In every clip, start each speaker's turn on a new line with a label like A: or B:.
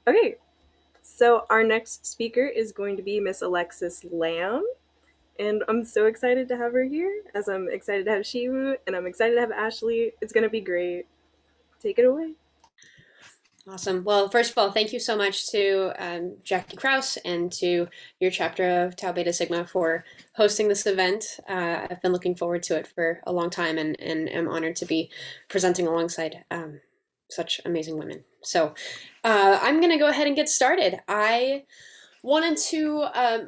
A: Okay, so our next speaker is going to be Miss Alexis Lamb, and I'm so excited to have her here, as I'm excited to have Shivu, and I'm excited to have Ashley. It's gonna be great. Take it away.
B: Awesome. Well, first of all, thank you so much to Jackie Krause and to your chapter of Tau Beta Sigma for hosting this event. I've been looking forward to it for a long time and am honored to be presenting alongside such amazing women. So I'm going to go ahead and get started. I wanted to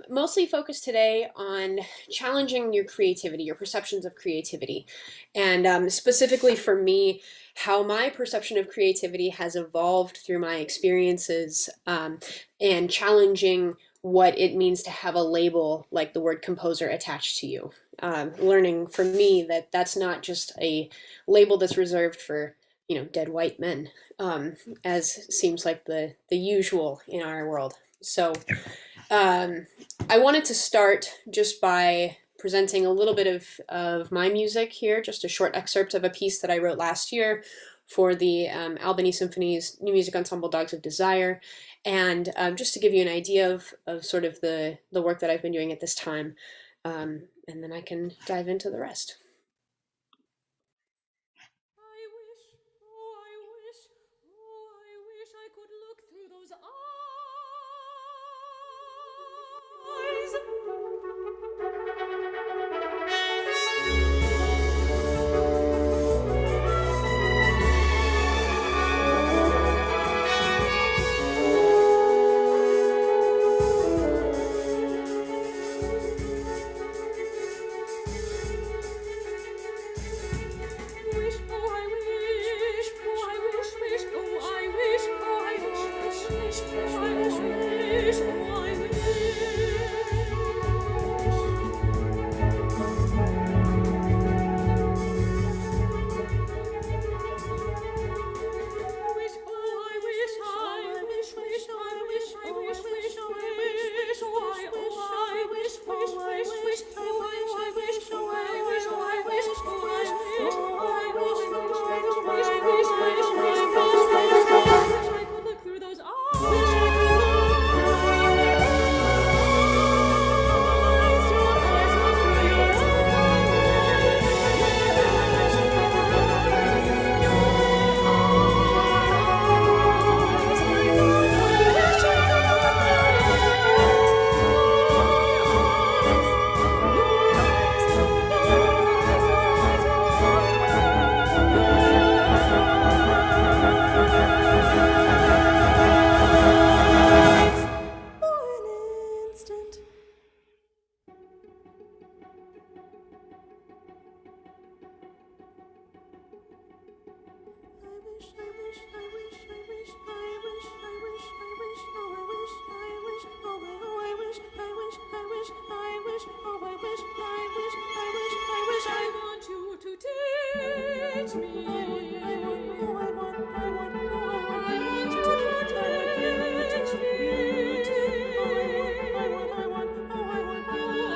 B: mostly focus today on challenging your creativity, your perceptions of creativity, and specifically for me, how my perception of creativity has evolved through my experiences and challenging what it means to have a label like the word composer attached to you. Learning for me that that's not just a label that's reserved for dead white men, as seems like the usual in our world. So um, I wanted to start just by presenting a little bit of my music here, just a short excerpt of a piece that I wrote last year for the Albany Symphony's New Music Ensemble Dogs of Desire. And just to give you an idea of sort of the work that I've been doing at this time. And then I can dive into the rest.
C: I wish, oh, I wish, oh, I wish I could look through those wish, oh, I wish, oh, I wish, wish, oh, I wish, oh, I wish, wish, oh, I wish, wish, oh, I wish, oh, I wish, I wish, wish, I wish, I wish, wish, oh, I wish, oh, I wish, wish, wish, wish, oh, I wish, oh, I wish, oh, I wish, oh, I wish, oh, I wish, wish, wish, wish, wish, wish, wish, I could look through those instant. I wish, I wish, I wish, I wish, I wish, I wish, I wish, oh, I wish, I wish, oh, I wish, I wish, I wish, I wish, oh, I wish, I wish, I wish, I wish, I want you to teach me. I want, oh, I want, I want, oh, I want you to teach me. Oh, I want, I want, oh, I want you to teach me.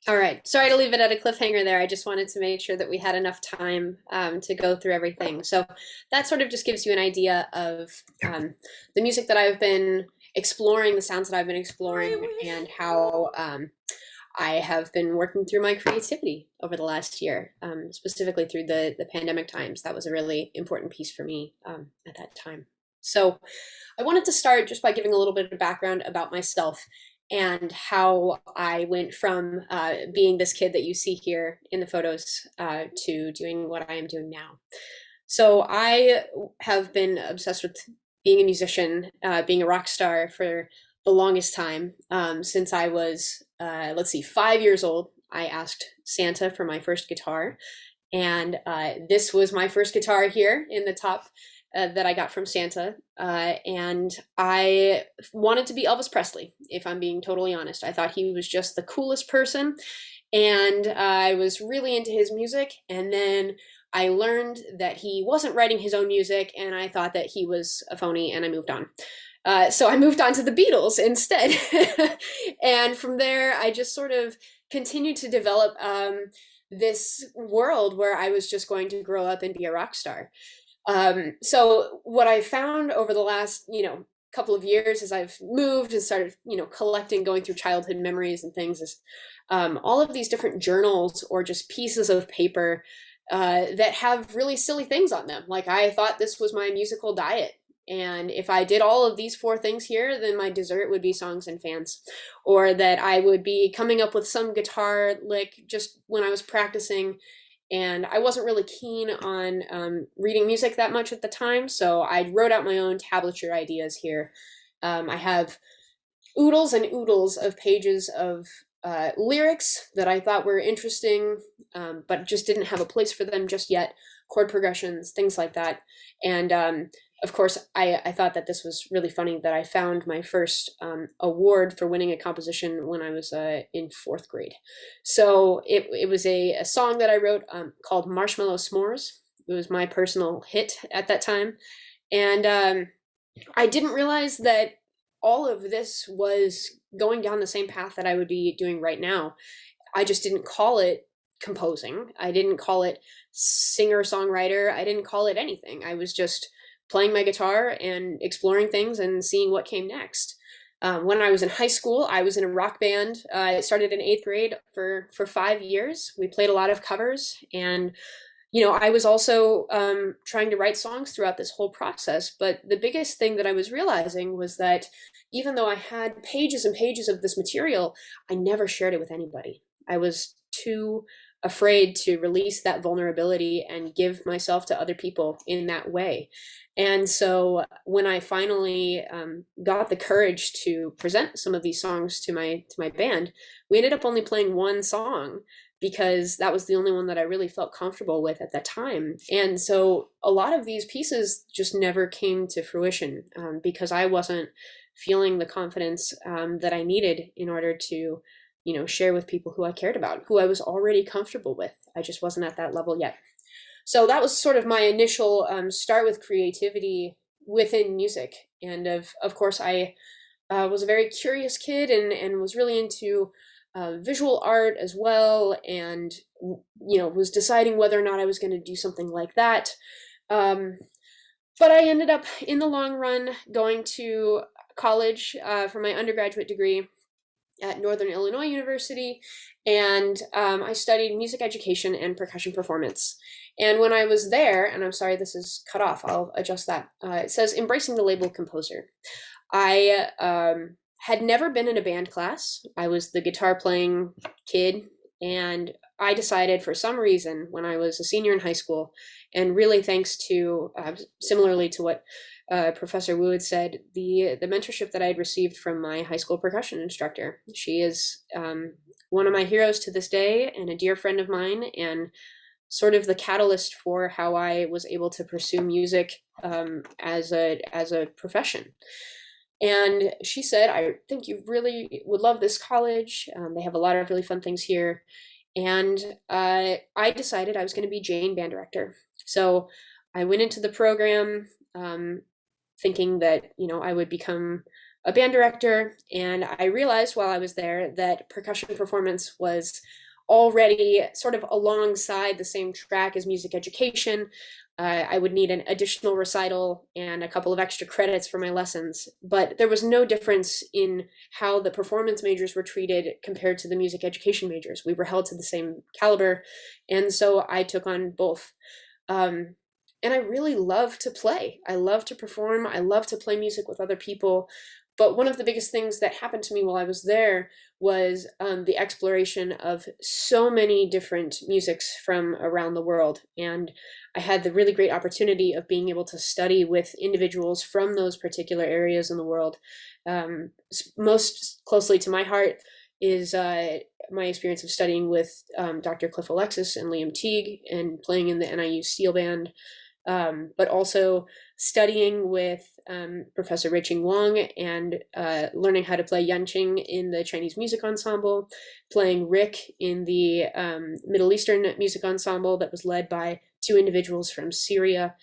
B: All right. Sorry to leave it at a cliffhanger there. I just wanted to make sure that we had enough time to go through everything. So that sort of just gives you an idea of the music that I've been exploring, the sounds that I've been exploring, and how I have been working through my creativity over the last year, specifically through the pandemic times. That was a really important piece for me at that time. So I wanted to start just by giving a little bit of background about myself and how I went from being this kid that you see here in the photos to doing what I am doing now. So I have been obsessed with being a musician, being a rock star for the longest time. Since I was, 5 years old, I asked Santa for my first guitar. And this was my first guitar here in the top that I got from Santa. And I wanted to be Elvis Presley, if I'm being totally honest. I thought he was just the coolest person. And I was really into his music. And then I learned that he wasn't writing his own music, and I thought that he was a phony, and I moved on. So I moved on to the Beatles instead. And from there, I just sort of continued to develop this world where I was just going to grow up and be a rock star. So what I found over the last, couple of years as I've moved and started, collecting, going through childhood memories and things is all of these different journals or just pieces of paper that have really silly things on them. Like, I thought this was my musical diet. And if I did all of these 4 things here, then my dessert would be songs and fans. Or that I would be coming up with some guitar lick just when I was practicing. And I wasn't really keen on reading music that much at the time. So I wrote out my own tablature ideas here. I have oodles and oodles of pages of lyrics that I thought were interesting, but just didn't have a place for them just yet. Chord progressions, things like that. And of course, I thought that this was really funny that I found my first award for winning a composition when I was in 4th grade. So it was a song that I wrote called Marshmallow S'mores. It was my personal hit at that time. And I didn't realize that all of this was going down the same path that I would be doing right now. I just didn't call it composing. I didn't call it singer-songwriter. I didn't call it anything. I was just playing my guitar and exploring things and seeing what came next. When I was in high school, I was in a rock band. I started in 8th grade for 5 years. We played a lot of covers, and I was also trying to write songs throughout this whole process. But the biggest thing that I was realizing was that even though I had pages and pages of this material, I never shared it with anybody. I was too afraid to release that vulnerability and give myself to other people in that way. And so when I finally got the courage to present some of these songs to my band, we ended up only playing 1 song because that was the only one that I really felt comfortable with at that time. And so a lot of these pieces just never came to fruition because I wasn't feeling the confidence that I needed in order to, share with people who I cared about, who I was already comfortable with. I just wasn't at that level yet. So that was sort of my initial start with creativity within music. And of course, I was a very curious kid and was really into visual art as well, and was deciding whether or not I was going to do something like that. But I ended up, in the long run, going to college for my undergraduate degree at Northern Illinois University, and I studied music education and percussion performance. And when I was there, and I'm sorry this is cut off, I'll adjust that. It says embracing the label composer. I had never been in a band class. I was the guitar playing kid, and I decided for some reason when I was a senior in high school, and really thanks to, similarly to what Professor Wu had said, the mentorship that I had received from my high school percussion instructor. She is one of my heroes to this day and a dear friend of mine, and sort of the catalyst for how I was able to pursue music as a profession. And she said, I think you really would love this college. They have a lot of really fun things here. And I decided I was going to be Jane band director. So I went into the program thinking that, I would become a band director. And I realized while I was there that percussion performance was already sort of alongside the same track as music education. I would need an additional recital and a couple of extra credits for my lessons, but there was no difference in how the performance majors were treated compared to the music education majors. We were held to the same caliber, and so I took on both. And I really love to play. I love to perform. I love to play music with other people. But one of the biggest things that happened to me while I was there was the exploration of so many different musics from around the world. And I had the really great opportunity of being able to study with individuals from those particular areas in the world. Most closely to my heart is my experience of studying with Dr. Cliff Alexis and Liam Teague and playing in the NIU Steel Band. But also studying with Professor Ruiqing Wang and learning how to play Yanqing in the Chinese music ensemble, playing Rick in the Middle Eastern music ensemble that was led by two individuals from Syria.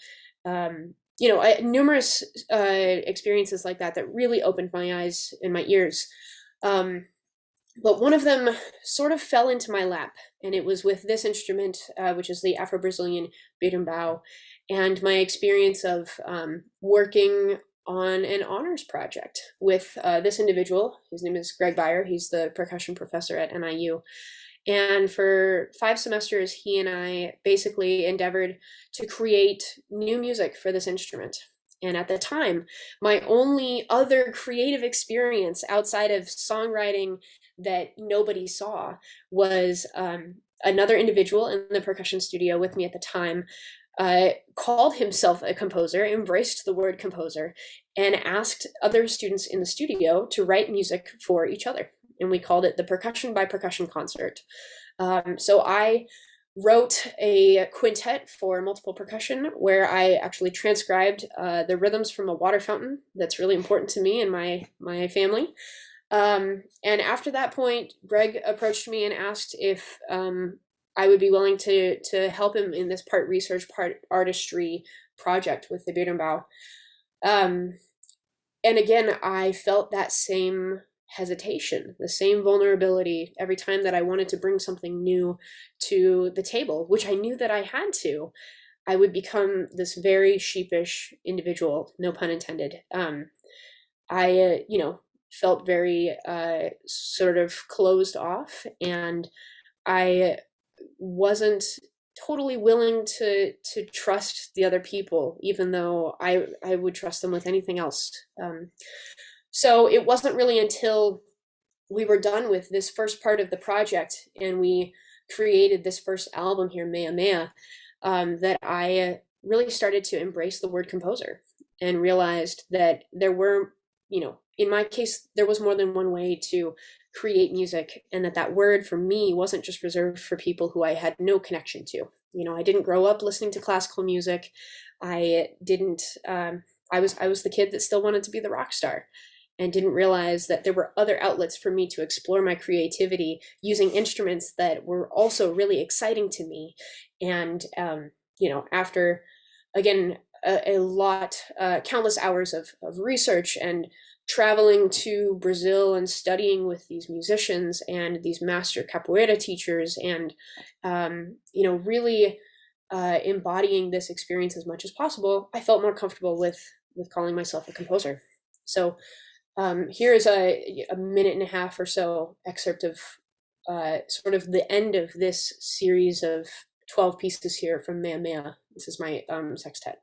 B: Numerous experiences like that really opened my eyes and my ears. But one of them sort of fell into my lap, and it was with this instrument, which is the Afro-Brazilian berimbau, and my experience of working on an honors project with this individual. His name is Greg Beyer. He's the percussion professor at NIU. And for 5 semesters, he and I basically endeavored to create new music for this instrument. And at the time, my only other creative experience outside of songwriting that nobody saw was another individual in the percussion studio with me at the time called himself a composer, embraced the word composer, and asked other students in the studio to write music for each other. And we called it the Percussion by Percussion Concert. So I wrote a quintet for multiple percussion where I actually transcribed the rhythms from a water fountain that's really important to me and my family. And after that point, Greg approached me and asked if I would be willing to help him in this part research, part artistry project with the berimbau. And again, I felt that same hesitation, the same vulnerability every time that I wanted to bring something new to the table, which I knew that I had to. I would become this very sheepish individual, no pun intended. I felt very sort of closed off, and I wasn't totally willing to trust the other people, even though I would trust them with anything else. So it wasn't really until we were done with this first part of the project and we created this first album here, Mea Mea, that I really started to embrace the word composer and realized that there were, in my case, there was more than one way to create music, and that word for me wasn't just reserved for people who I had no connection to. I didn't grow up listening to classical music. I was the kid that still wanted to be the rock star and didn't realize that there were other outlets for me to explore my creativity using instruments that were also really exciting to me. And, after, again, countless hours of research and traveling to Brazil and studying with these musicians and these master capoeira teachers and, really embodying this experience as much as possible, I felt more comfortable with calling myself a composer. So here is a minute and a half or so excerpt of sort of the end of this series of 12 pieces here from Mea Mea. This is my sextet.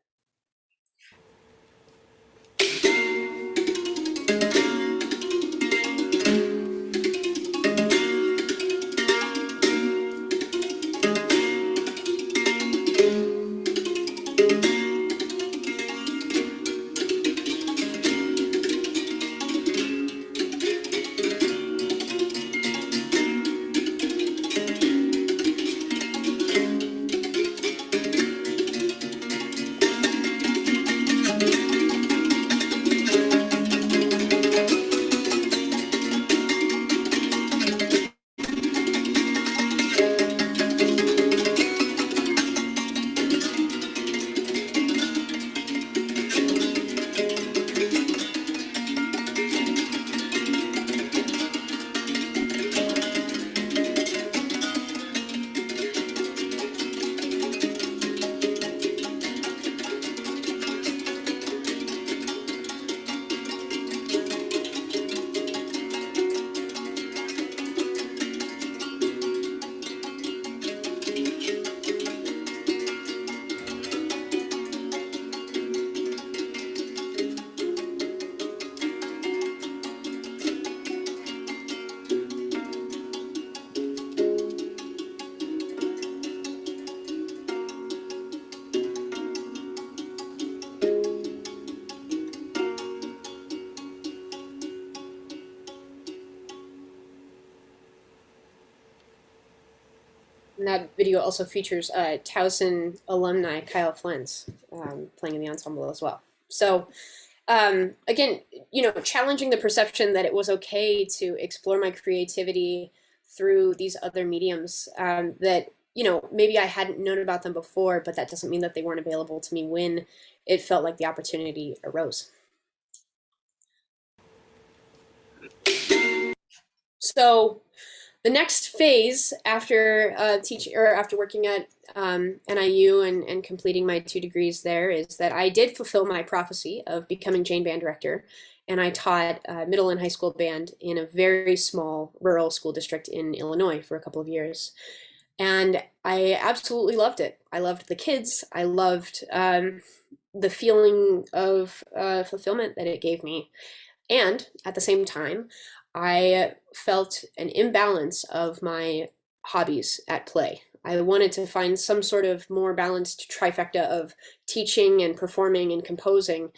B: And that video also features Towson alumni Kyle Flens playing in the ensemble as well. So again, challenging the perception that it was okay to explore my creativity through these other mediums that, maybe I hadn't known about them before, but that doesn't mean that they weren't available to me when it felt like the opportunity arose. So the next phase after after working at NIU and completing my 2 degrees there is that I did fulfill my prophecy of becoming Jane band director, and I taught middle and high school band in a very small rural school district in Illinois for a couple of years. And I absolutely loved it. I loved the kids. I loved the feeling of fulfillment that it gave me. And at the same time, I felt an imbalance of my hobbies at play. I wanted to find some sort of more balanced trifecta of teaching and performing and composing.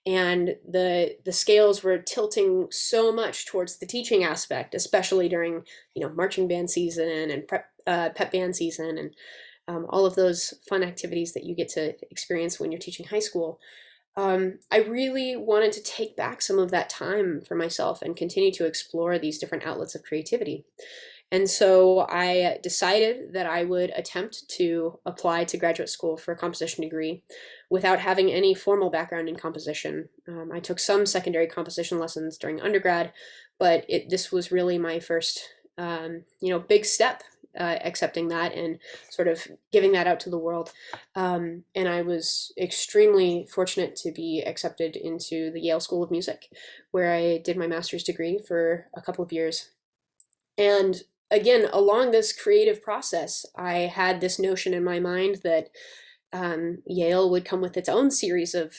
B: And the scales were tilting so much towards the teaching aspect, especially during marching band season and pep band season and all of those fun activities that you get to experience when you're teaching high school. I really wanted to take back some of that time for myself and continue to explore these different outlets of creativity. And so I decided that I would attempt to apply to graduate school for a composition degree without having any formal background in composition. I took some secondary composition lessons during undergrad, but this was really my first, big step, accepting that and sort of giving that out to the world. And I was extremely fortunate to be accepted into the Yale School of Music, where I did my master's degree for a couple of years. And again, along this creative process, I had this notion in my mind that Yale would come with its own series of,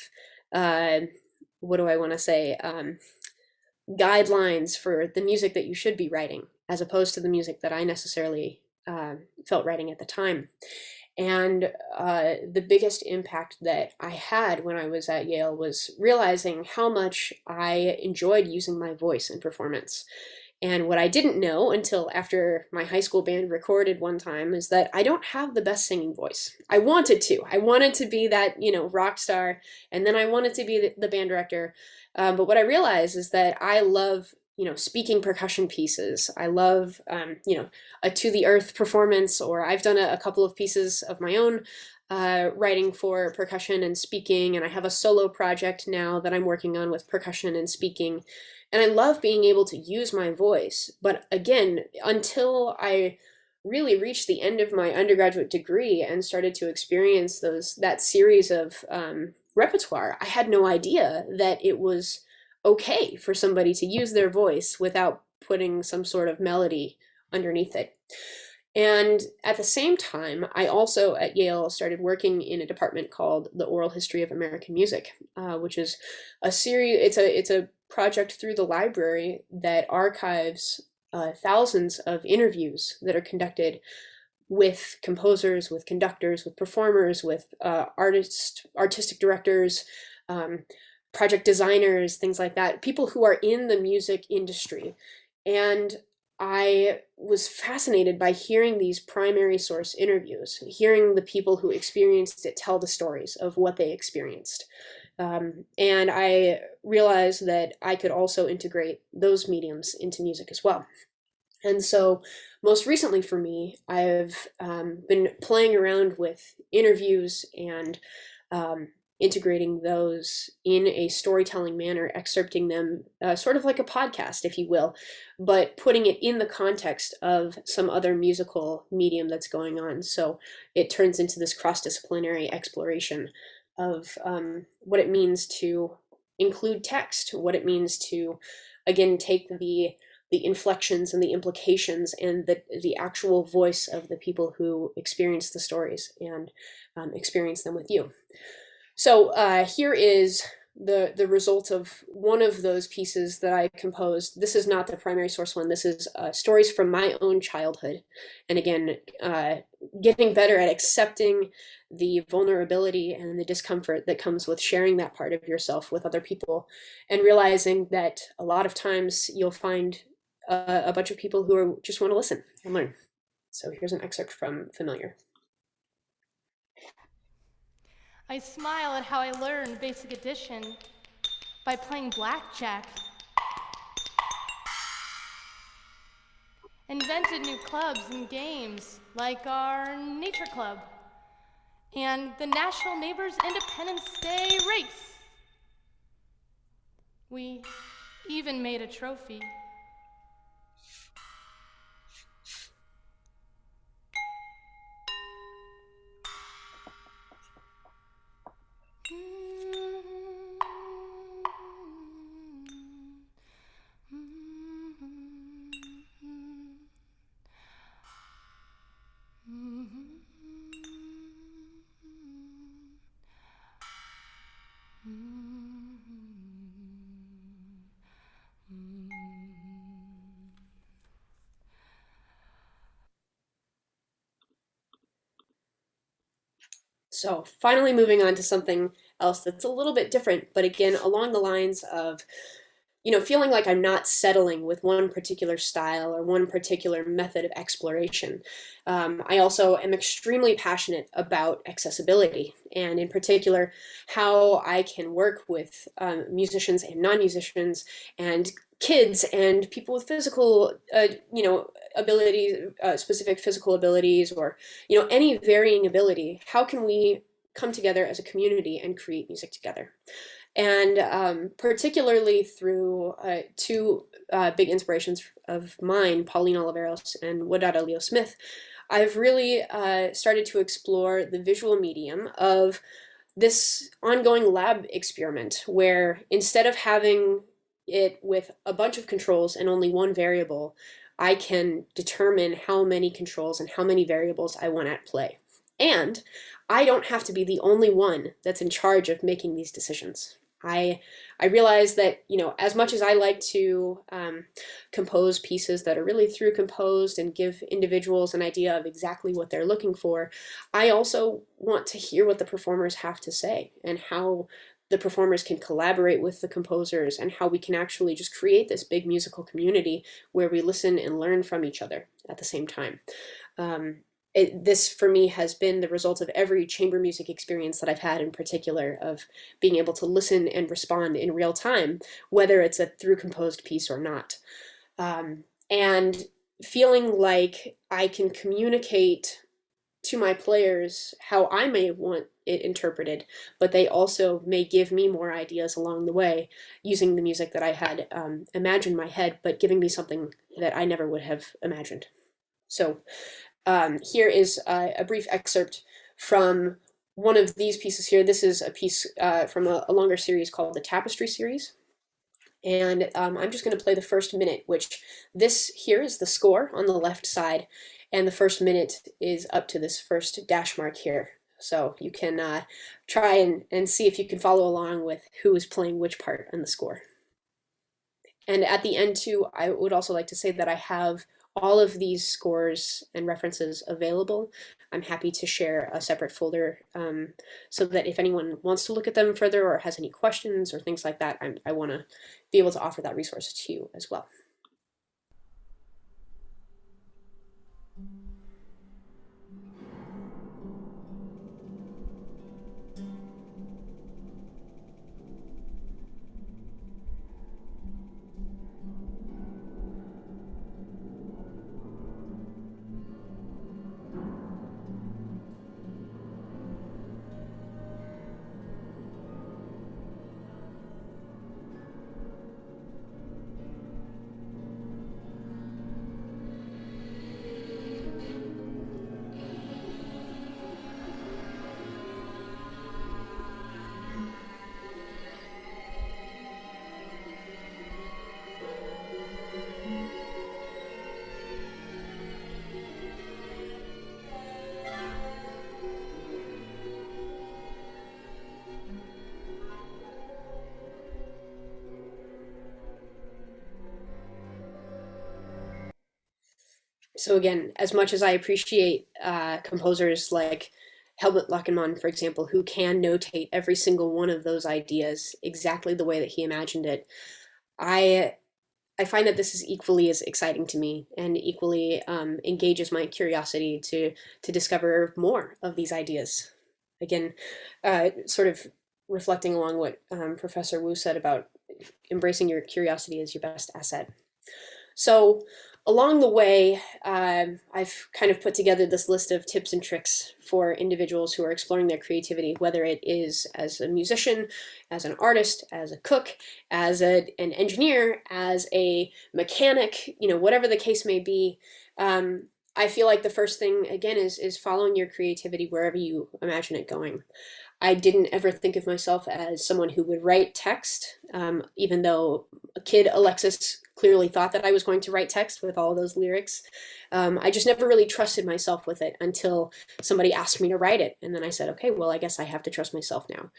B: what do I want to say, guidelines for the music that you should be writing, as opposed to the music that I necessarily felt writing at the time. And the biggest impact that I had when I was at Yale was realizing how much I enjoyed using my voice in performance. And what I didn't know until after my high school band recorded one time is that I don't have the best singing voice. I wanted to. I wanted to be that, rock star, and then I wanted to be the band director. But what I realized is that I love, speaking percussion pieces. I love, a to the earth performance, or I've done a couple of pieces of my own writing for percussion and speaking, and I have a solo project now that I'm working on with percussion and speaking. And I love being able to use my voice. But again, until I really reached the end of my undergraduate degree and started to experience that series of repertoire, I had no idea that it was okay for somebody to use their voice without putting some sort of melody underneath it. And at the same time, I also at Yale started working in a department called the Oral History of American Music, which is a series. It's a project through the library that archives thousands of interviews that are conducted with composers, with conductors, with performers, with artistic directors, project designers, things like that, people who are in the music industry. And I was fascinated by hearing these primary source interviews, hearing the people who experienced it tell the stories of what they experienced. And I realized that I could also integrate those mediums into music as well. And so most recently for me, I've been playing around with interviews and integrating those in a storytelling manner, excerpting them sort of like a podcast, if you will, but putting it in the context of some other musical medium that's going on. So it turns into this cross-disciplinary exploration of what it means to include text, what it means to, again, take the inflections and the implications and the actual voice of the people who experience the stories and experience them with you. So here is the result of one of those pieces that I composed. This is not the primary source one. This is stories from my own childhood. And again, getting better at accepting the vulnerability and the discomfort that comes with sharing that part of yourself with other people, and realizing that a lot of times you'll find a bunch of people who just want to listen and learn. So here's an excerpt from Familiar.
C: I smile at how I learned basic addition by playing blackjack. Invented new clubs and games like our nature club and the National Neighbors Independence Day race. We even made a trophy.
B: So finally moving on to something else that's a little bit different, but again, along the lines of, feeling like I'm not settling with one particular style or one particular method of exploration. I also am extremely passionate about accessibility, and in particular, how I can work with musicians and non-musicians and kids and people with physical, abilities, specific physical abilities, or any varying ability. How can we come together as a community and create music together? And particularly through two big inspirations of mine, Pauline Oliveros and Wadada Leo Smith, I've really started to explore the visual medium of this ongoing lab experiment where instead of having it with a bunch of controls and only one variable, I can determine how many controls and how many variables I want at play. And I don't have to be the only one that's in charge of making these decisions. I realize that, as much as I like to compose pieces that are really through composed and give individuals an idea of exactly what they're looking for, I also want to hear what the performers have to say and how the performers can collaborate with the composers and how we can actually just create this big musical community where we listen and learn from each other at the same time. This for me has been the result of every chamber music experience that I've had, in particular of being able to listen and respond in real time, whether it's a through composed piece or not. And feeling like I can communicate to my players how I may want it interpreted, but they also may give me more ideas along the way using the music that I had imagined in my head, but giving me something that I never would have imagined. So here is a brief excerpt from one of these pieces here. This is a piece from a longer series called the Tapestry series. And I'm just going to play the first minute, which this here is the score on the left side. And the first minute is up to this first dash mark here. So you can try and see if you can follow along with who is playing which part in the score. And at the end too, I would also like to say that I have all of these scores and references available. I'm happy to share a separate folder so that if anyone wants to look at them further or has any questions or things like that, I want to be able to offer that resource to you as well. So again, as much as I appreciate composers like Helmut Lachenmann, for example, who can notate every single one of those ideas exactly the way that he imagined it, I I find that this is equally as exciting to me and equally engages my curiosity to discover more of these ideas. Again, sort of reflecting along what Professor Wu said about embracing your curiosity as your best asset. So along the way, I've kind of put together this list of tips and tricks for individuals who are exploring their creativity, whether it is as a musician, as an artist, as a cook, as an engineer, as a mechanic, whatever the case may be. I feel like the first thing, again, is following your creativity wherever you imagine it going. I didn't ever think of myself as someone who would write text, even though a kid Alexis clearly thought that I was going to write text with all those lyrics. I just never really trusted myself with it until somebody asked me to write it. And then I said, okay, well, I guess I have to trust myself now.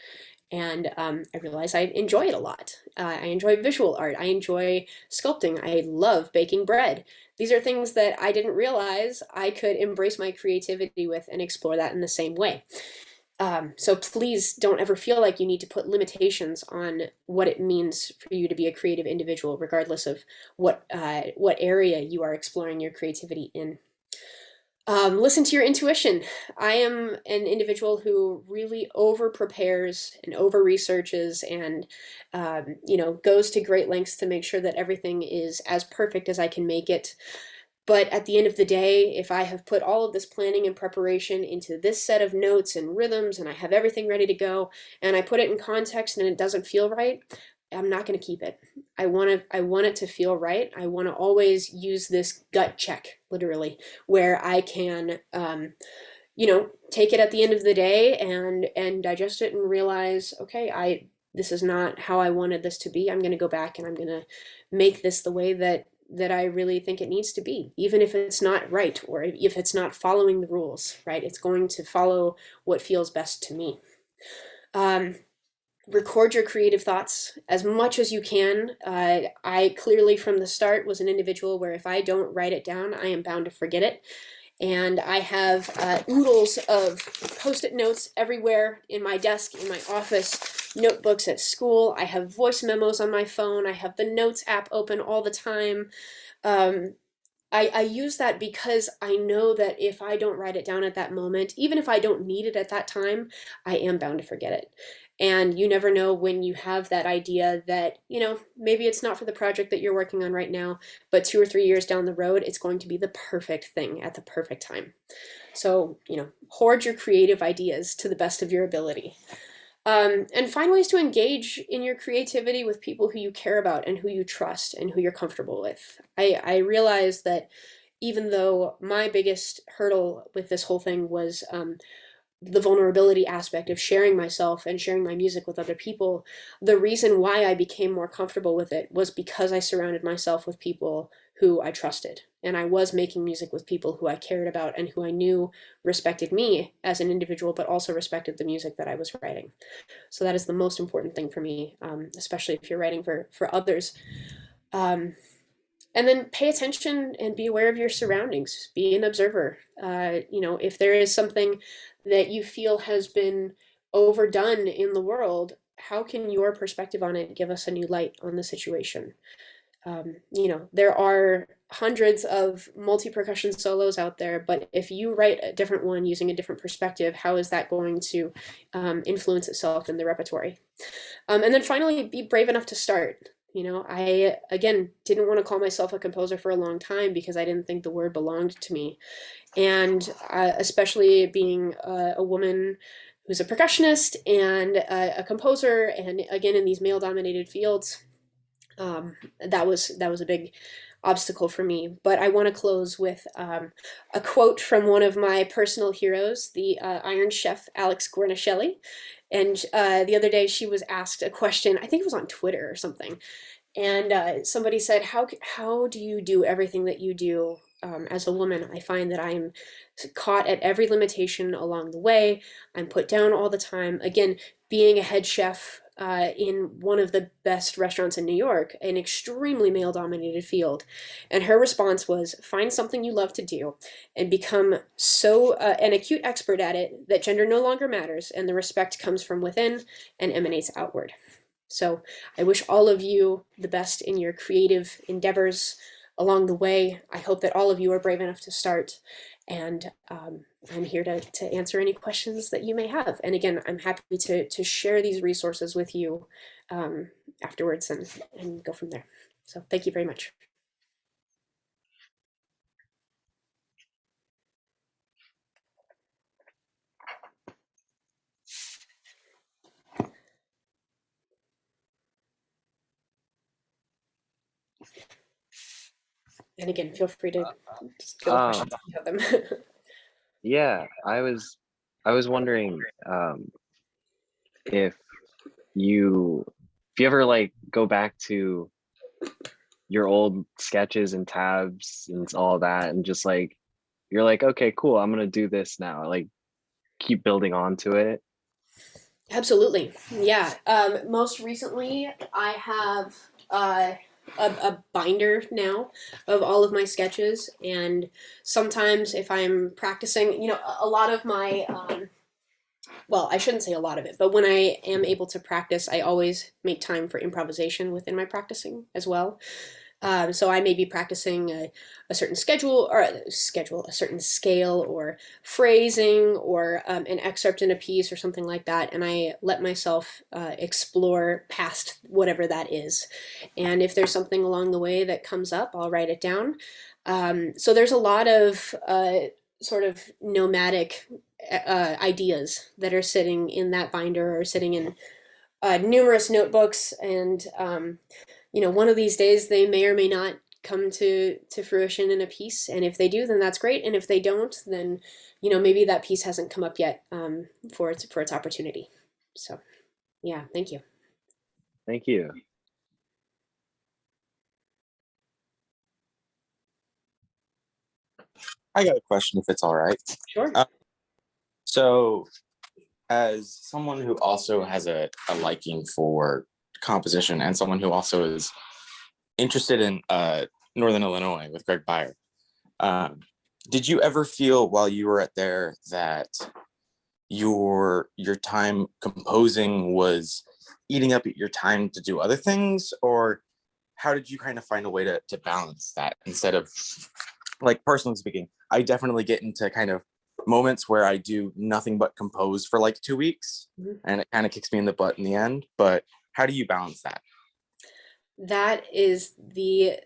B: And I realized I enjoy it a lot. I enjoy visual art. I enjoy sculpting. I love baking bread. These are things that I didn't realize I could embrace my creativity with and explore that in the same way. So please don't ever feel like you need to put limitations on what it means for you to be a creative individual, regardless of what area you are exploring your creativity in. Listen to your intuition. I am an individual who really over prepares and over researches and goes to great lengths to make sure that everything is as perfect as I can make it. But at the end of the day, if I have put all of this planning and preparation into this set of notes and rhythms and I have everything ready to go and I put it in context and it doesn't feel right, I'm not going to keep it. I want it to feel right. I want to always use this gut check, literally, where I can take it at the end of the day and digest it and realize, okay, this is not how I wanted this to be. I'm going to go back and I'm going to make this the way that I really think it needs to be, even if it's not right or if it's not following the rules, right? It's going to follow what feels best to me. Record your creative thoughts as much as you can. I clearly from the start was an individual where if I don't write it down, I am bound to forget it. And I have oodles of Post-it notes everywhere in my desk, in my office, notebooks at school. I have voice memos on my phone. I have the Notes app open all the time. I use that because I know that if I don't write it down at that moment, even if I don't need it at that time, I am bound to forget it. And you never know when you have that idea that, maybe it's not for the project that you're working on right now, but 2 or 3 years down the road, it's going to be the perfect thing at the perfect time. So, hoard your creative ideas to the best of your ability. And find ways to engage in your creativity with people who you care about and who you trust and who you're comfortable with. I realize that even though my biggest hurdle with this whole thing was the vulnerability aspect of sharing myself and sharing my music with other people, the reason why I became more comfortable with it was because I surrounded myself with people who I trusted. And I was making music with people who I cared about and who I knew respected me as an individual, but also respected the music that I was writing. So that is the most important thing for me, especially if you're writing for others. And then pay attention and be aware of your surroundings. Be an observer. If there is something that you feel has been overdone in the world, how can your perspective on it give us a new light on the situation? There are hundreds of multi-percussion solos out there, but if you write a different one using a different perspective, how is that going to influence itself in the repertory? And then finally, be brave enough to start. I, again, didn't want to call myself a composer for a long time because I didn't think the word belonged to me. And especially being a woman who's a percussionist and a composer, and again, in these male-dominated fields, that was a big obstacle for me. But I want to close with a quote from one of my personal heroes, the Iron Chef, Alex Guarnaschelli. And the other day she was asked a question, I think it was on Twitter or something, and somebody said, how do you do everything that you do as a woman? I find that I'm caught at every limitation along the way. I'm put down all the time. Again, being a head chef in one of the best restaurants in New York, an extremely male-dominated field. And her response was, find something you love to do and become so an acute expert at it that gender no longer matters and the respect comes from within and emanates outward. So I wish all of you the best in your creative endeavors along the way. I hope that all of you are brave enough to start. And I'm here to answer any questions that you may have. And again, I'm happy to share these resources with you afterwards and go from there. So thank you very much. And again, feel free to just go with
D: Um,
B: questions if you have them.
D: yeah, I was wondering if you ever like go back to your old sketches and tabs and all that and just like you're like, okay, cool, I'm gonna do this now. Like keep building onto it.
B: Absolutely. Yeah. Most recently, I have a binder now of all of my sketches. And sometimes if I'm practicing, a lot of my, well, I shouldn't say a lot of it, but when I am able to practice, I always make time for improvisation within my practicing as well. So I may be practicing a certain a certain scale or phrasing or an excerpt in a piece or something like that, and I let myself explore past whatever that is. And if there's something along the way that comes up, I'll write it down. So there's a lot of sort of nomadic ideas that are sitting in that binder or sitting in numerous notebooks and one of these days they may or may not come to fruition in a piece, and if they do, then that's great, and if they don't, then maybe that piece hasn't come up yet for its opportunity. So yeah, thank you.
D: Thank you.
E: I got a question if it's all right.
B: Sure.
E: So, as someone who also has a liking for composition and someone who also is interested in Northern Illinois with Greg Beyer, did you ever feel while you were at there that your time composing was eating up your time to do other things, or how did you kind of find a way to balance that instead of, like, personally speaking, I definitely get into kind of moments where I do nothing but compose for like 2 weeks, and it kind of kicks me in the butt in the end. But how do you balance that?
B: That is the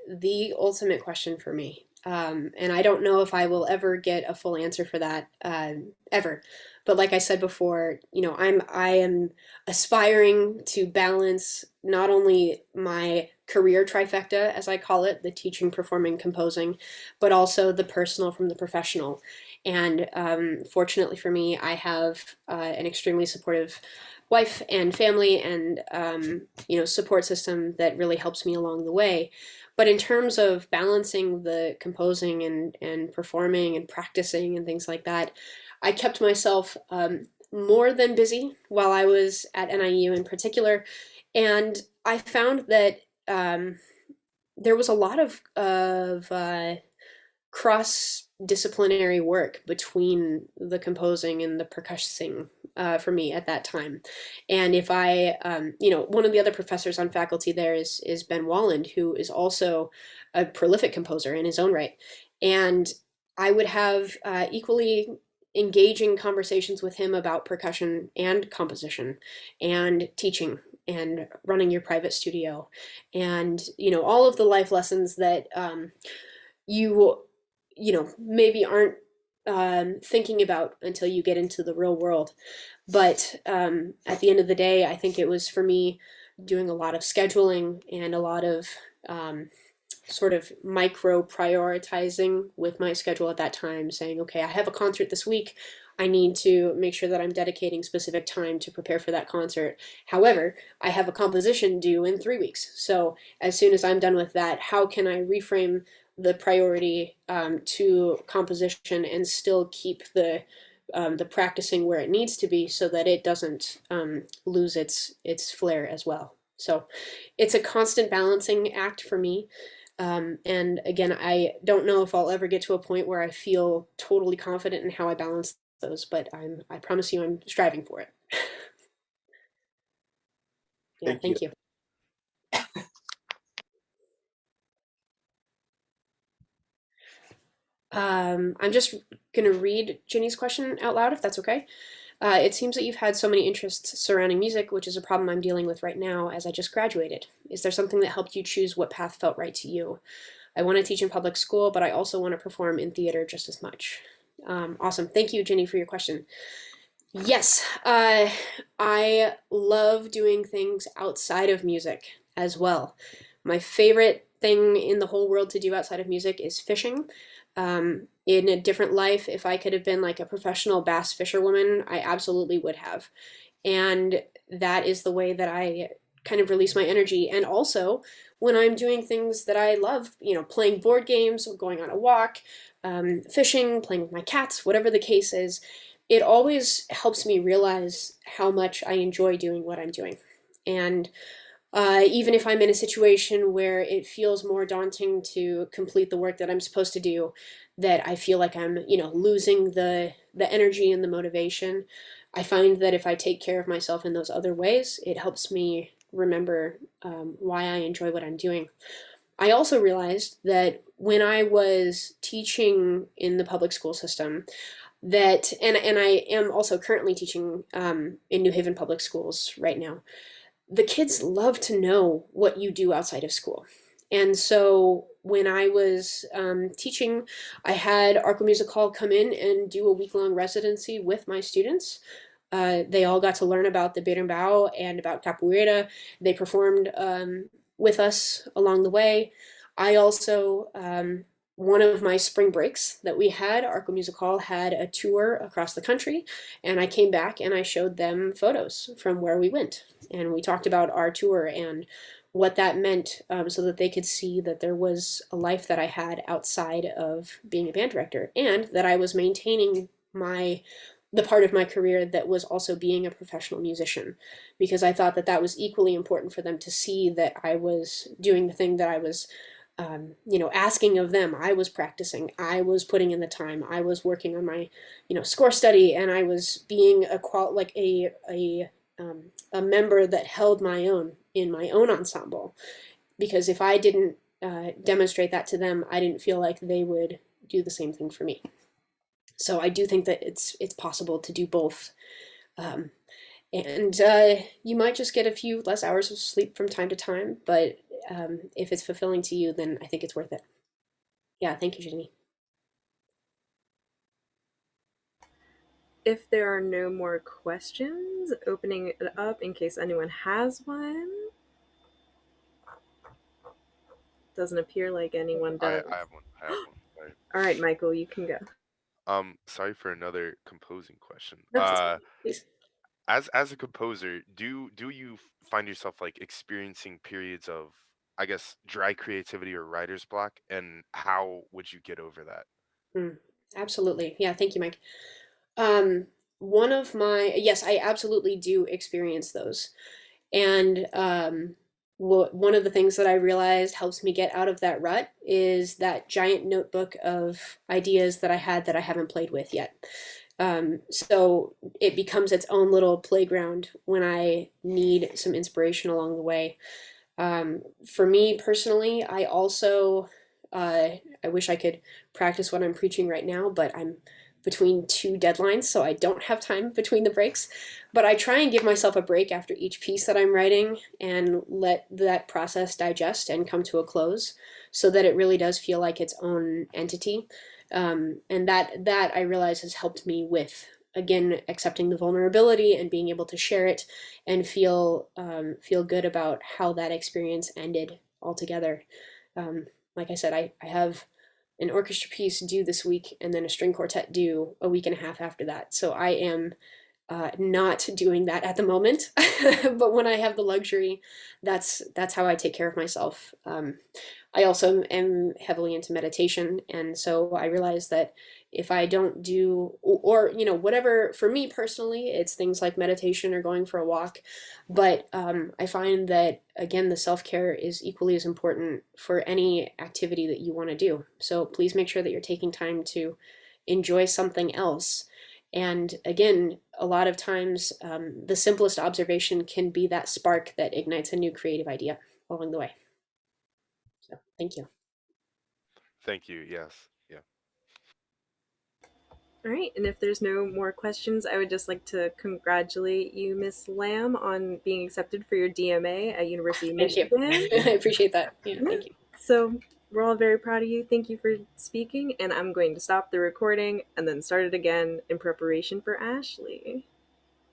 B: ultimate question for me. And I don't know if I will ever get a full answer for that ever. But like I said before, I am aspiring to balance not only my career trifecta, as I call it, the teaching, performing, composing, but also the personal from the professional. And fortunately for me, I have an extremely supportive wife and family and support system that really helps me along the way. But in terms of balancing the composing and performing and practicing and things like that, I kept myself more than busy while I was at NIU in particular, and I found that there was a lot of cross-disciplinary work between the composing and the percussing for me at that time. And if I, one of the other professors on faculty there is Ben Walland, who is also a prolific composer in his own right. And I would have equally engaging conversations with him about percussion and composition and teaching and running your private studio and all of the life lessons that you maybe aren't thinking about until you get into the real world. But at the end of the day, I think it was for me doing a lot of scheduling and a lot of sort of micro prioritizing with my schedule at that time, saying, okay, I have a concert this week. I need to make sure that I'm dedicating specific time to prepare for that concert. However, I have a composition due in 3 weeks. So as soon as I'm done with that, how can I reframe the priority to composition and still keep the practicing where it needs to be so that it doesn't lose its flair as well. So it's a constant balancing act for me. And again, I don't know if I'll ever get to a point where I feel totally confident in how I balance those, but I promise you I'm striving for it. Yeah, thank you. I'm just going to read Ginny's question out loud, if that's okay. It seems that you've had so many interests surrounding music, which is a problem I'm dealing with right now as I just graduated. Is there something that helped you choose what path felt right to you? I want to teach in public school, but I also want to perform in theater just as much. Awesome. Thank you, Ginny, for your question. Yes, I love doing things outside of music as well. My favorite thing in the whole world to do outside of music is fishing. In a different life, if I could have been like a professional bass fisherwoman, I absolutely would have. And that is the way that I kind of release my energy. And also, when I'm doing things that I love, playing board games, or going on a walk, fishing, playing with my cats, whatever the case is, it always helps me realize how much I enjoy doing what I'm doing. And even if I'm in a situation where it feels more daunting to complete the work that I'm supposed to do, that I feel like I'm, losing the energy and the motivation, I find that if I take care of myself in those other ways, it helps me remember why I enjoy what I'm doing. I also realized that when I was teaching in the public school system, and I am also currently teaching in New Haven public schools right now, the kids love to know what you do outside of school. And so when I was teaching, I had Arco Music Hall come in and do a week-long residency with my students. They all got to learn about the berimbau and about capoeira. They performed with us along the way. I also, one of my spring breaks that we had, Arco Music Hall had a tour across the country, and I came back and I showed them photos from where we went. And we talked about our tour and what that meant, so that they could see that there was a life that I had outside of being a band director, and that I was maintaining the part of my career that was also being a professional musician, because I thought that that was equally important for them to see, that I was doing the thing that I was asking of them. I was practicing, I was putting in the time, I was working on my, score study, and I was being a member that held my own in my own ensemble. Because if I didn't demonstrate that to them, I didn't feel like they would do the same thing for me. So I do think that it's possible to do both. And you might just get a few less hours of sleep from time to time, but if it's fulfilling to you, then I think it's worth it. Yeah, thank you, Jenny.
A: If there are no more questions, opening it up in case anyone has one. Doesn't appear like anyone does.
F: I have one. I have one. Sorry.
A: All right, Michael, you can go.
F: Sorry for another composing question.
B: No, please.
F: As a composer, do you find yourself like experiencing periods of, I guess, dry creativity or writer's block, and how would you get over that?
B: Absolutely. Yeah, thank you, Mike. Yes, I absolutely do experience those. And one of the things that I realized helps me get out of that rut is that giant notebook of ideas that I had that I haven't played with yet. So it becomes its own little playground when I need some inspiration along the way. For me personally, I also, I wish I could practice what I'm preaching right now, but I'm between two deadlines, so I don't have time between the breaks. But I try and give myself a break after each piece that I'm writing and let that process digest and come to a close, so that it really does feel like its own entity. And that I realize has helped me with, again, accepting the vulnerability and being able to share it and feel good about how that experience ended altogether. Like I said, I have an orchestra piece due this week, and then a string quartet due a week and a half after that. So I am not doing that at the moment, but when I have the luxury, that's how I take care of myself. I also am heavily into meditation, and so I realize that if I don't do, or whatever, for me personally, it's things like meditation or going for a walk, but I find that, again, the self-care is equally as important for any activity that you want to do. So please make sure that you're taking time to enjoy something else. And again, a lot of times the simplest observation can be that spark that ignites a new creative idea along the way. So thank you.
F: Thank you. Yes. Yeah.
A: All right, and if there's no more questions, I would just like to congratulate you, Miss Lamb, on being accepted for your DMA at University of
B: Thank you.
A: Michigan.
B: I appreciate that. Yeah,
A: Yeah.
B: thank you.
A: So we're all very proud of you. Thank you for speaking, and I'm going to stop the recording and then start it again in preparation for Ashley.